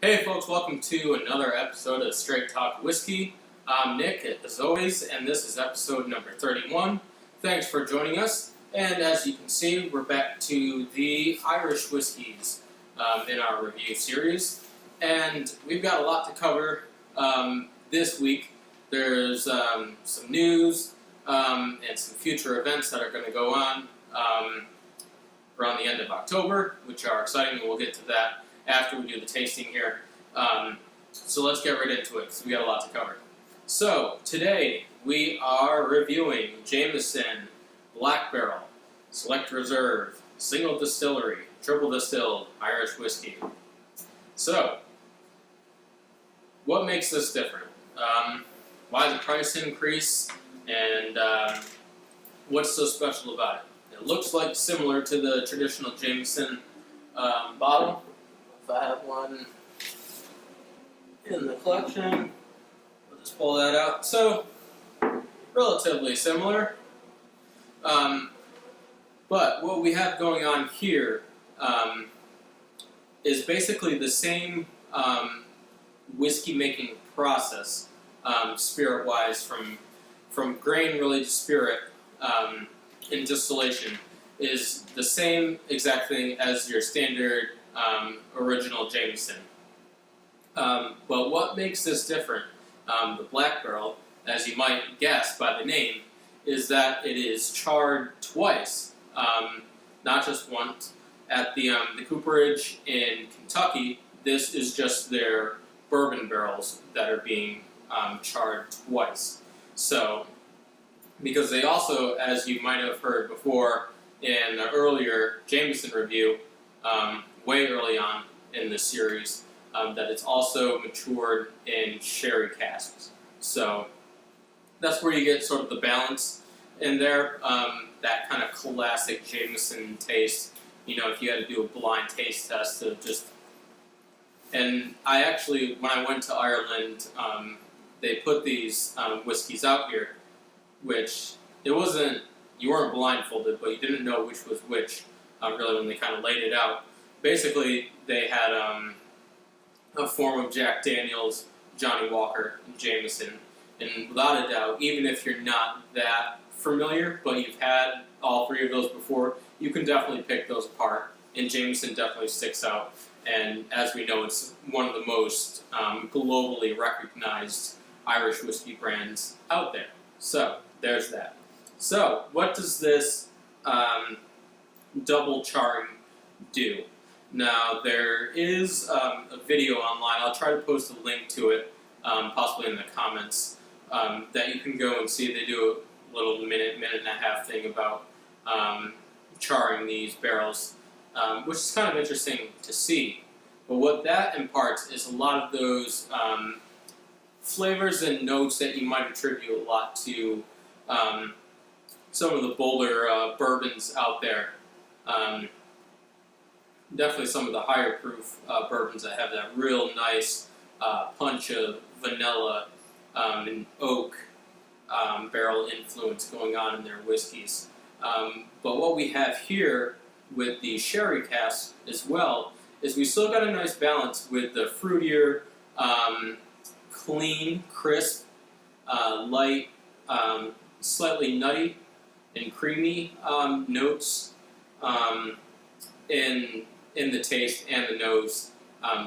Hey folks, welcome to another episode of Straight Talk Whiskey. I'm Nick, as always, and this is episode number 31. Thanks for joining us, and as you can see, we're back to the Irish whiskeys in our review series, and we've got a lot to cover this week. There's some news and some future events that are going to go on around the end of October, which are exciting, and we'll get to that after we do the tasting here. So let's get right into it, because we got a lot to cover. So, today we are reviewing Jameson Black Barrel, Select Reserve, Single Distillery, Triple Distilled Irish Whiskey. So, what makes this different? Why the price increase, and what's so special about it? It looks like similar to the traditional Jameson bottle. If I have one in the collection, we'll just pull that out. So, relatively similar. But what we have going on here is basically the same whiskey making process, spirit-wise, from grain really to spirit in distillation, is the same exact thing as your standard original Jameson. But what makes this different, the Black Barrel, as you might guess by the name, is that it is charred twice, not just once. At the cooperage in Kentucky, this is just their bourbon barrels that are being charred twice. So, because they also, as you might have heard before in the earlier Jameson review, way early on in this series, that it's also matured in sherry casks. So that's where you get sort of the balance in there, that kind of classic Jameson taste. You know, if you had to do a blind taste test of just... And I actually, when I went to Ireland, they put these whiskeys out here, which it wasn't, you weren't blindfolded, but you didn't know which was which, really, when they kind of laid it out. Basically, they had a form of Jack Daniels, Johnny Walker, and Jameson. And without a doubt, even if you're not that familiar, but you've had all three of those before, you can definitely pick those apart. And Jameson definitely sticks out. And as we know, it's one of the most globally recognized Irish whiskey brands out there. So, there's that. So, what does this double charring do? Now, there is a video online. I'll try to post a link to it, possibly in the comments, that you can go and see. They do a little minute and a half thing about charring these barrels, which is kind of interesting to see. But what that imparts is a lot of those flavors and notes that you might attribute a lot to some of the bolder bourbons out there. Definitely some of the higher proof bourbons that have that real nice punch of vanilla and oak barrel influence going on in their whiskeys. But what we have here with the sherry cask as well is we still got a nice balance with the fruitier, clean, crisp, light, slightly nutty and creamy notes in the taste and the nose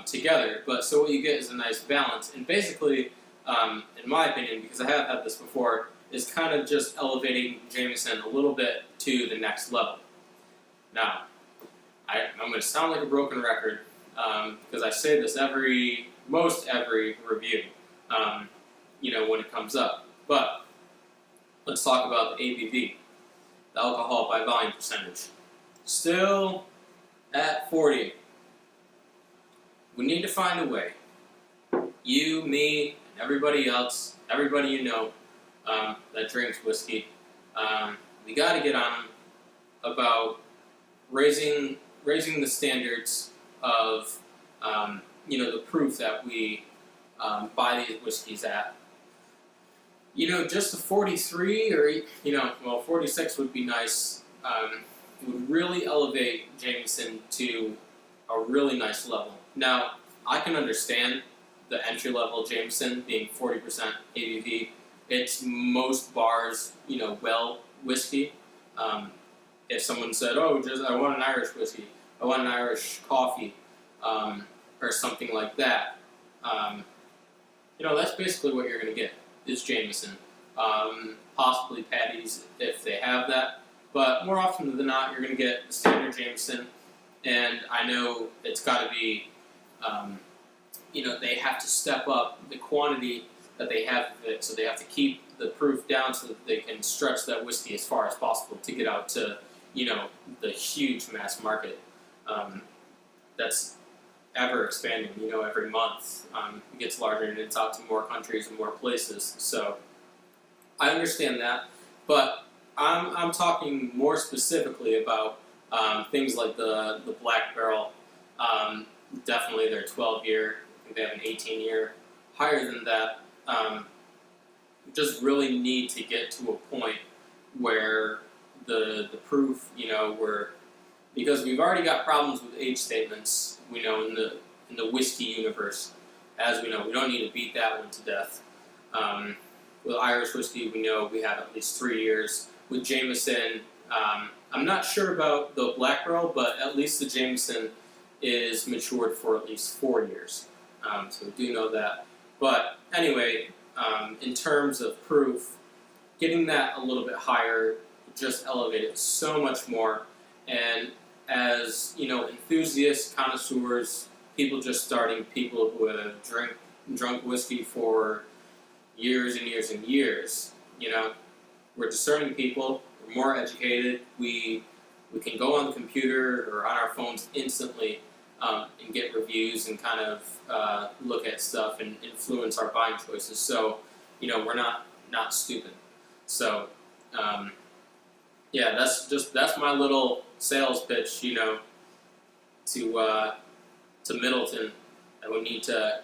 together. But so what you get is a nice balance. And basically, in my opinion, because I have had this before, is kind of just elevating Jameson a little bit to the next level. Now, I'm going to sound like a broken record because I say this most every review, when it comes up. But let's talk about the ABV, the alcohol by volume percentage. Still at 40. We need to find a way. You, me, and everybody else, everybody you know that drinks whiskey, we got to get on them about raising the standards of the proof that we buy these whiskeys at. Just a 43 or 46 would be nice. Would really elevate Jameson to a really nice level. Now, I can understand the entry-level Jameson being 40% ABV. It's most bars, well whiskey. If someone said, "Oh, I want an Irish whiskey, I want an Irish coffee," or something like that, that's basically what you're going to get. Is Jameson, possibly patties if they have that, but more often than not, you're going to get the standard Jameson. And I know it's got to be, they have to step up the quantity that they have of it, so they have to keep the proof down so that they can stretch that whiskey as far as possible to get out to, the huge mass market that's ever expanding, every month. It gets larger and it's out to more countries and more places. So I understand that, but I'm talking more specifically about things like the Black Barrel. Definitely their 12-year, I think they have an 18-year. Higher than that, just really need to get to a point where the proof, because we've already got problems with age statements, we know, in the whiskey universe. As we know, we don't need to beat that one to death. With Irish whiskey, we know we have at least 3 years. With Jameson, I'm not sure about the Black Barrel, but at least the Jameson is matured for at least 4 years. So we do know that. But anyway, in terms of proof, getting that a little bit higher just elevate it so much more. And as enthusiasts, connoisseurs, people just starting, people who have drunk whiskey for years and years and years, we're discerning people, we're more educated, we can go on the computer or on our phones instantly and get reviews and kind of look at stuff and influence our buying choices. So, we're not stupid. So, that's my little sales pitch, to Middleton. And we need to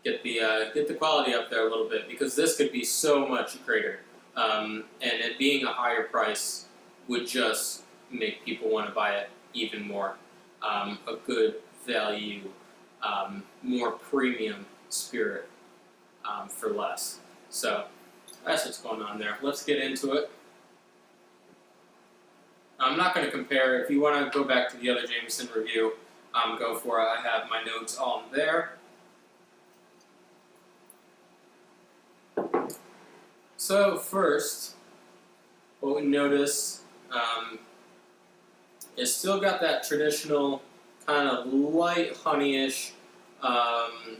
get the quality up there a little bit, because this could be so much greater. And it being a higher price would just make people want to buy it even more. A good value, more premium spirit for less. So that's what's going on there. Let's get into it. I'm not going to compare. If you want to go back to the other Jameson review, go for it. I have my notes all there. So first, what we notice is still got that traditional kind of light honeyish,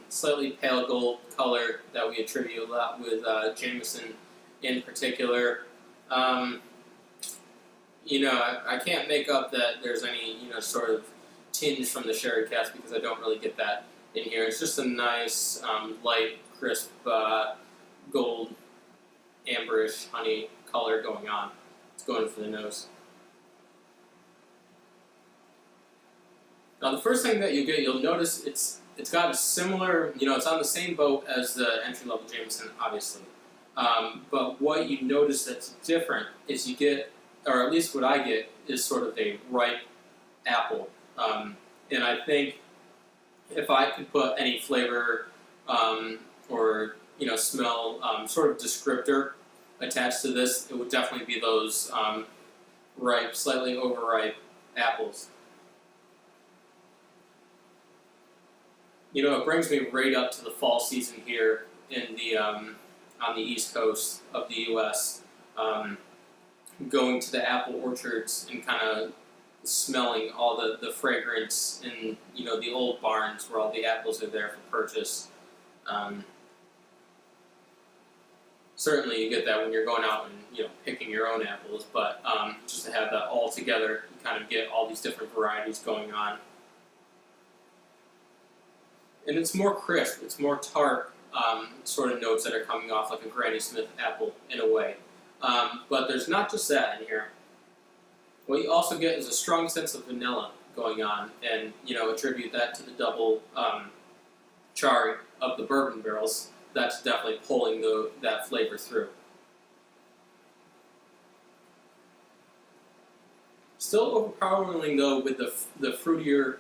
slightly pale gold color that we attribute a lot with Jameson in particular. I can't make up that there's any, sort of tinge from the sherry cask, because I don't really get that in here. It's just a nice, light, crisp, gold, amberish honey color going on. It's going for the nose. Now, the first thing that you'll notice it's got a similar, it's on the same boat as the entry-level Jameson, obviously. But what you notice that's different is you get, or at least what I get, is sort of a ripe apple. And I think if I could put any flavor or smell sort of descriptor attached to this, it would definitely be those ripe, slightly overripe apples. It brings me right up to the fall season here in the on the East Coast of the U.S. Going to the apple orchards and kind of smelling all the fragrance in the old barns where all the apples are there for purchase. Certainly, you get that when you're going out and picking your own apples, but just to have that all together, you kind of get all these different varieties going on. And it's more crisp, it's more tart sort of notes that are coming off like a Granny Smith apple in a way. But there's not just that in here. What you also get is a strong sense of vanilla going on, and attribute that to the double charring of the bourbon barrels. That's definitely pulling that flavor through. Still overpowering though with the fruitier,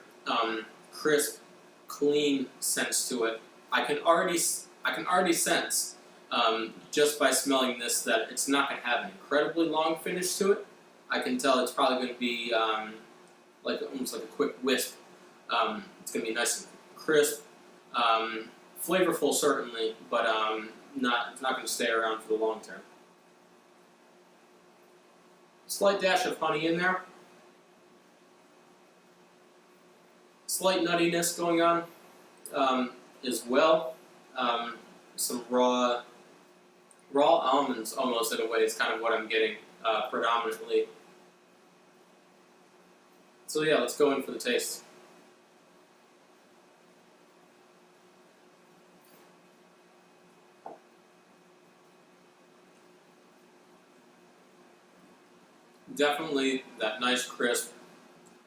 crisp clean sense to it. I can already sense just by smelling this that it's not going to have an incredibly long finish to it. I can tell it's probably going to be almost like a quick wisp. It's going to be nice and crisp, flavorful certainly, but it's not going to stay around for the long term. Slight dash of honey in there. Slight nuttiness going on as well. Some raw almonds almost in a way is kind of what I'm getting predominantly. So yeah, let's go in for the taste. Definitely that nice crisp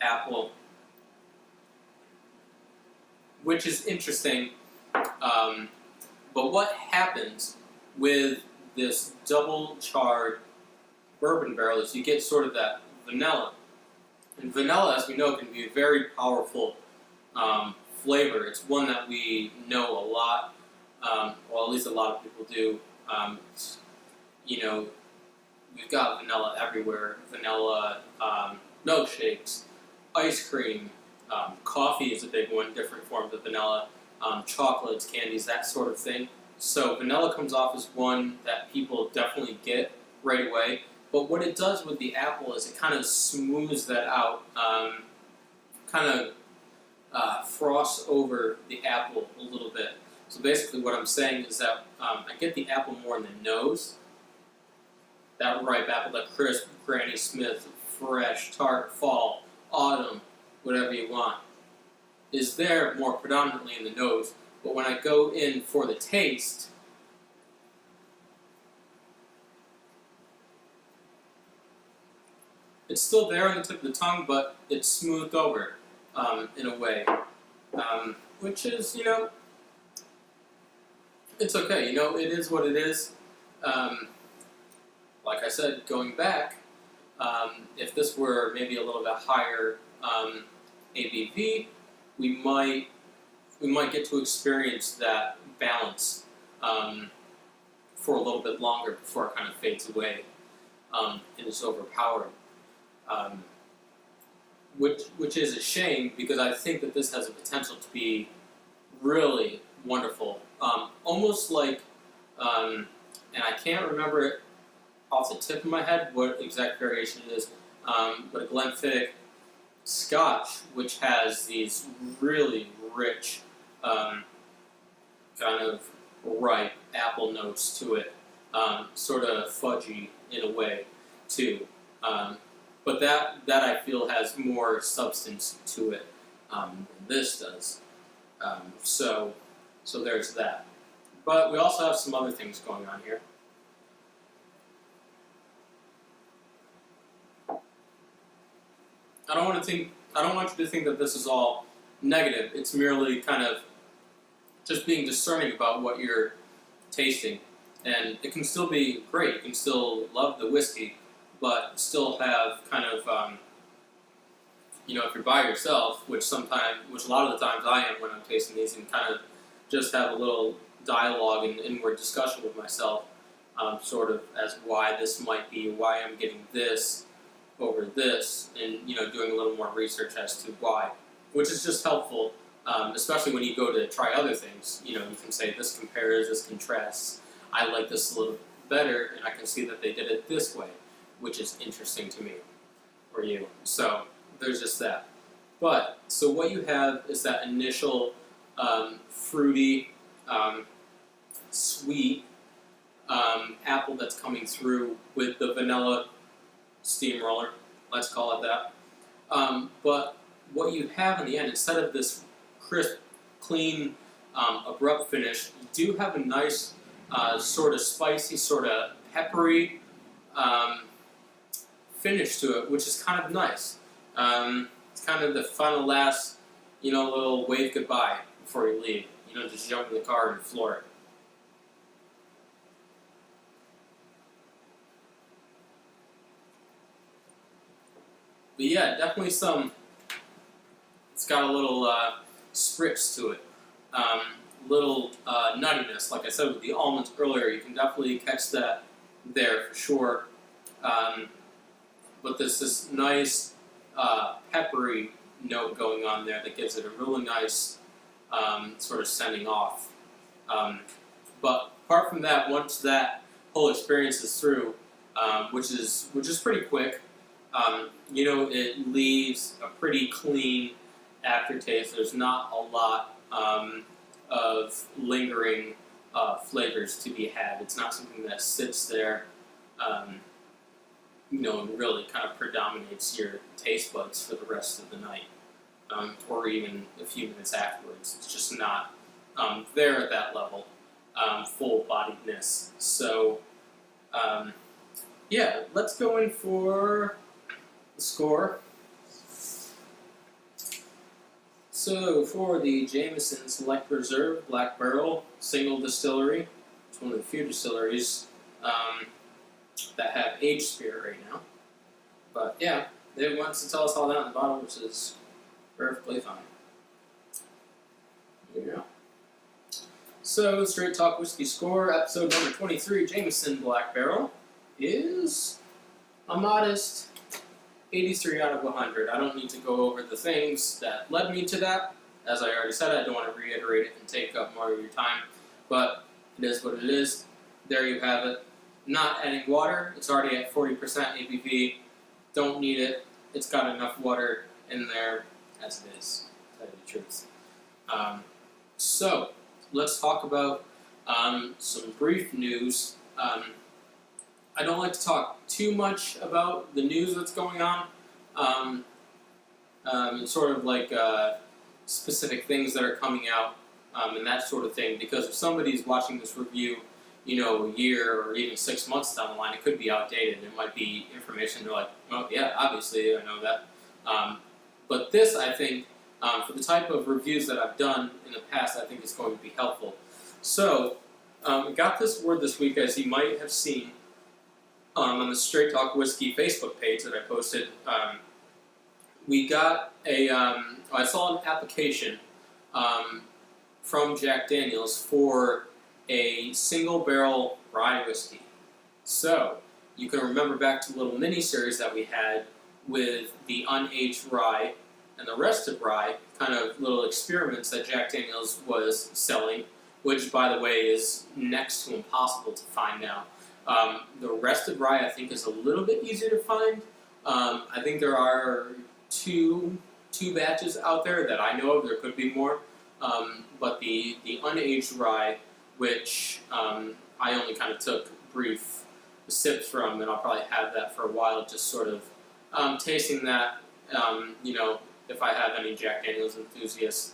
apple, which is interesting. But what happens with this double charred bourbon barrel is you get sort of that vanilla. And vanilla, as we know, can be a very powerful flavor. It's one that we know a lot, well, at least a lot of people do. We've got vanilla everywhere. Vanilla milkshakes, ice cream, coffee is a big one, different forms of vanilla, chocolates, candies, that sort of thing. So vanilla comes off as one that people definitely get right away. But what it does with the apple is it kind of smooths that out, frosts over the apple a little bit. So basically what I'm saying is that I get the apple more in the nose. That ripe apple, that crisp, Granny Smith, fresh, tart, fall, autumn, whatever you want, is there more predominantly in the nose. But when I go in for the taste, it's still there on the tip of the tongue, but it's smoothed over in a way, which is, it's okay. It is what it is. Like I said, going back, if this were maybe a little bit higher ABV, we might get to experience that balance for a little bit longer before it kind of fades away and is overpowered. Which is a shame, because I think that this has the potential to be really wonderful. Almost like, and I can't remember it off the tip of my head what exact variation it is, but a Glenfiddich Scotch, which has these really rich, kind of ripe apple notes to it, sort of fudgy in a way too. But that I feel has more substance to it than this does. So there's that. But we also have some other things going on here. I don't want you to think that this is all negative. It's merely kind of just being discerning about what you're tasting. And it can still be great. You can still love the whiskey, but still have kind of, if you're by yourself, which a lot of the times I am when I'm tasting these, and kind of just have a little dialogue and inward discussion with myself, sort of as why this might be, why I'm getting this over this, and doing a little more research as to why, which is just helpful, especially when you go to try other things. You can say this compares, this contrasts. I like this a little better, and I can see that they did it this way, which is interesting to me or you. So there's just that. But so what you have is that initial fruity, sweet apple that's coming through with the vanilla steamroller, let's call it that. But what you have in the end, instead of this crisp, clean, abrupt finish, you do have a nice sort of spicy, sort of peppery finish to it, which is kind of nice. It's kind of the final last, little wave goodbye before you leave. Just jump in the car and floor it. But yeah, definitely it's got a little spritz to it. Little nuttiness, like I said with the almonds earlier, you can definitely catch that there for sure. But there's this nice peppery note going on there that gives it a really nice sort of sending off. But apart from that, once that whole experience is through, which is pretty quick, it leaves a pretty clean aftertaste. There's not a lot of lingering flavors to be had. It's not something that sits there, and really kind of predominates your taste buds for the rest of the night, or even a few minutes afterwards. It's just not there at that level, full-bodiedness. So, yeah, let's go in for the score. So, for the Jameson Select Reserve Black Barrel Single Distillery, it's one of the few distilleries that have aged spirit right now. But yeah, they want to tell us all that on the bottle, which is perfectly fine. There you go. So, Straight Talk Whiskey Score, episode number 23, Jameson Black Barrel, is a modest 83 out of 100. I don't need to go over the things that led me to that. As I already said, I don't want to reiterate it and take up more of your time. But it is what it is. There you have it. Not adding water. It's already at 40% ABV. Don't need it. It's got enough water in there as it is, to tell you the truth. So, let's talk about some brief news. I don't like to talk too much about the news that's going on. It's sort of like specific things that are coming out and that sort of thing, because if somebody's watching this review, a year or even 6 months down the line, it could be outdated. It might be information they're like, well, yeah, obviously, I know that. But this, I think, for the type of reviews that I've done in the past, I think is going to be helpful. So, we got this word this week, as you might have seen, on the Straight Talk Whiskey Facebook page that I posted. We got I saw an application from Jack Daniel's for a single barrel rye whiskey. So, you can remember back to the little mini-series that we had with the unaged rye and the rested rye, kind of little experiments that Jack Daniel's was selling, which, by the way, is next to impossible to find now. The rested rye, I think, is a little bit easier to find. I think there are two batches out there that I know of. There could be more. But the unaged rye, which I only kind of took brief sips from, and I'll probably have that for a while, just sort of tasting that, if I have any Jack Daniel's enthusiast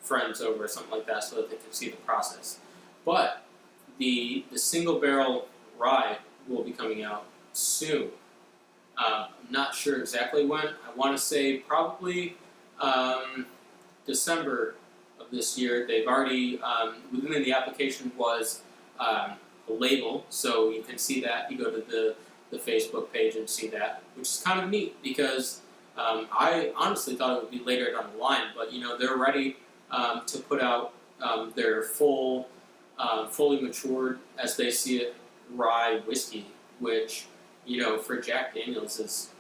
friends over or something like that, so that they can see the process. But the single barrel rye will be coming out soon. I'm not sure exactly when. I want to say probably December of this year. They've already, within the application was a label, so you can see that. You go to the Facebook page and see that, which is kind of neat, because I honestly thought it would be later down the line, but they're ready to put out their fully matured, as they see it, rye whiskey, which for Jack Daniel's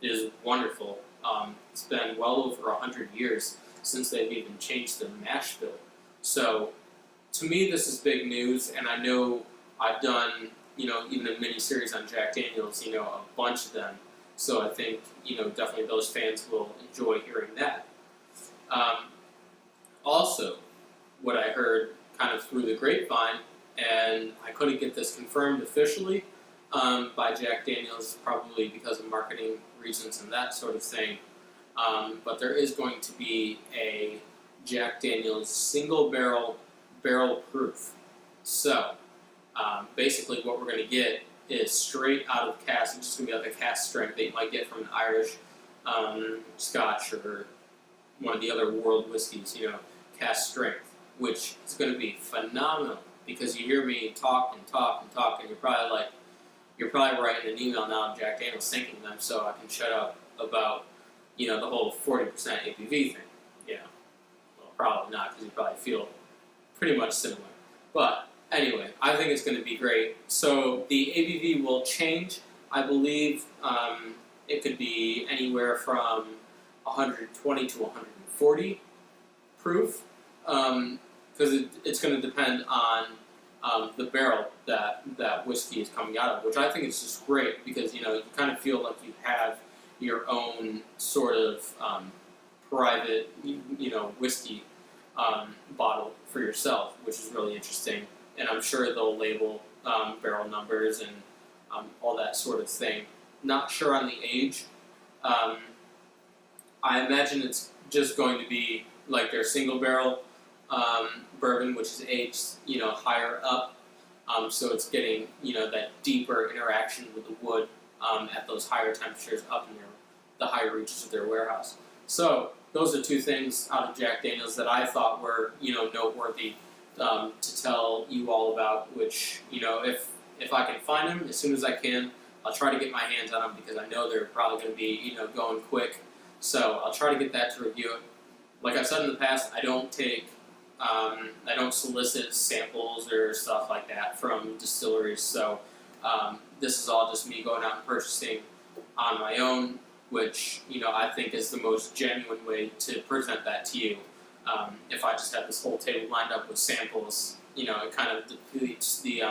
is wonderful. It's been well over 100 years since they've even changed their mash bill. So to me, this is big news, and I know I've done even a mini series on Jack Daniel's, a bunch of them. So I think definitely those fans will enjoy hearing that. Also, what I heard kind of through the grapevine, and I couldn't get this confirmed officially by Jack Daniel's, probably because of marketing reasons and that sort of thing, but there is going to be a Jack Daniel's single barrel proof. So, basically what we're going to get is straight out of the cask. It's just going to be like a cask strength that you might get from an Irish Scotch or one of the other world whiskeys, cask strength, which is going to be phenomenal, because you hear me talk and talk and talk, and you're probably writing an email now to Jack Daniel's thanking them so I can shut up about, the whole 40% ABV thing. Well, probably not, because you probably feel pretty much similar. But anyway, I think it's going to be great. So the ABV will change. I believe it could be anywhere from 120 to 140 proof, because it's going to depend on the barrel that whiskey is coming out of, which I think is just great, because you kind of feel like you have your own sort of private whiskey bottle for yourself, which is really interesting. And I'm sure they'll label barrel numbers and all that sort of thing. Not sure on the age. I imagine it's just going to be like their single barrel bourbon, which is aged higher up, so it's getting that deeper interaction with the wood at those higher temperatures up in the higher reaches of their warehouse. So those are two things out of Jack Daniel's that I thought were noteworthy to tell you all about. Which if I can find them as soon as I can, I'll try to get my hands on them, because I know they're probably going to be going quick. So I'll try to get that to review it. Like I've said in the past, I don't solicit samples or stuff like that from distilleries. So this is all just me going out and purchasing on my own, which I think is the most genuine way to present that to you. If I just have this whole table lined up with samples, it kind of depletes the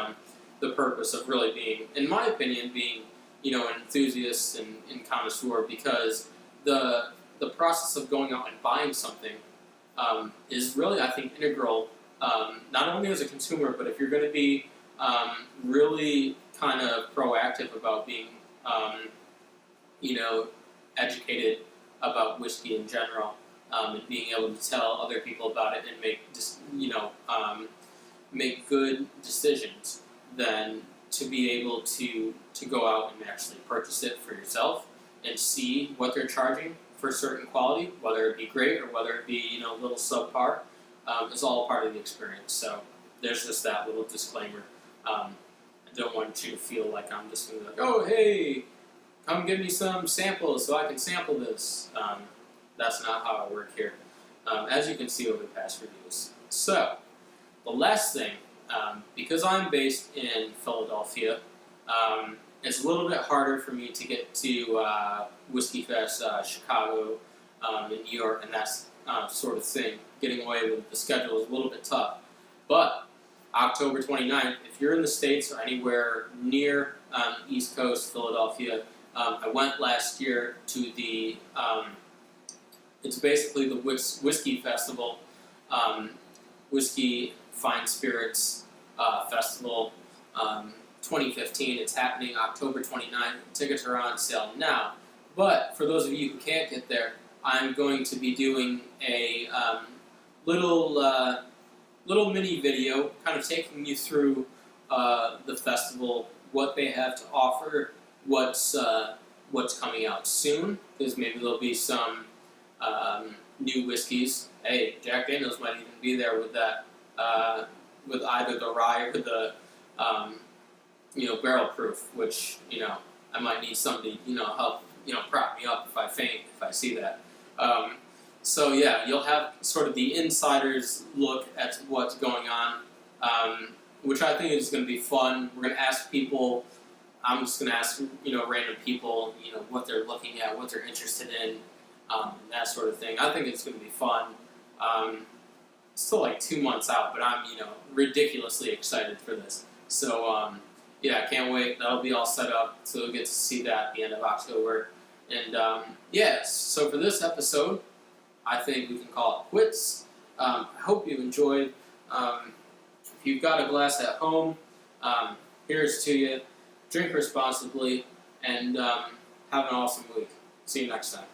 purpose of really being, in my opinion, an enthusiast and connoisseur, because the process of going out and buying something is really, I think, integral, not only as a consumer, but if you're going to be really kind of proactive about being, educated about whiskey in general, and being able to tell other people about it and make good decisions, then to be able to go out and actually purchase it for yourself and see what they're charging for certain quality, whether it be great or whether it be a little subpar, is all part of the experience. So there's just that little disclaimer. I don't want you to feel like I'm just going to be like, oh hey, come give me some samples so I can sample this. That's not how I work here, as you can see over the past reviews. So the last thing, because I'm based in Philadelphia, it's a little bit harder for me to get to Whiskey Fest, Chicago, and New York, and that sort of thing. Getting away with the schedule is a little bit tough. But October 29th, if you're in the States or anywhere near East Coast, Philadelphia, I went last year to the, it's basically the Whiskey Festival, Whiskey Fine Spirits Festival, 2015. It's happening October 29th. Tickets are on sale now. But for those of you who can't get there, I'm going to be doing a little mini video, kind of taking you through the festival, what they have to offer, what's coming out soon, because maybe there'll be some new whiskeys. Hey, Jack Daniel's might even be there with that, with either the rye or the barrel proof, which I might need somebody help prop me up if I faint if I see that. So yeah, you'll have sort of the insider's look at what's going on, which I think is going to be fun. We're going to ask people. I'm just going to ask random people what they're looking at, what they're interested in, that sort of thing. I think it's going to be fun. It's still like 2 months out, but I'm ridiculously excited for this. So yeah, I can't wait. That'll be all set up, so you'll get to see that at the end of October. And yes, so for this episode, I think we can call it quits. I hope you enjoyed. If you've got a glass at home, here's to you. Drink responsibly, and have an awesome week. See you next time.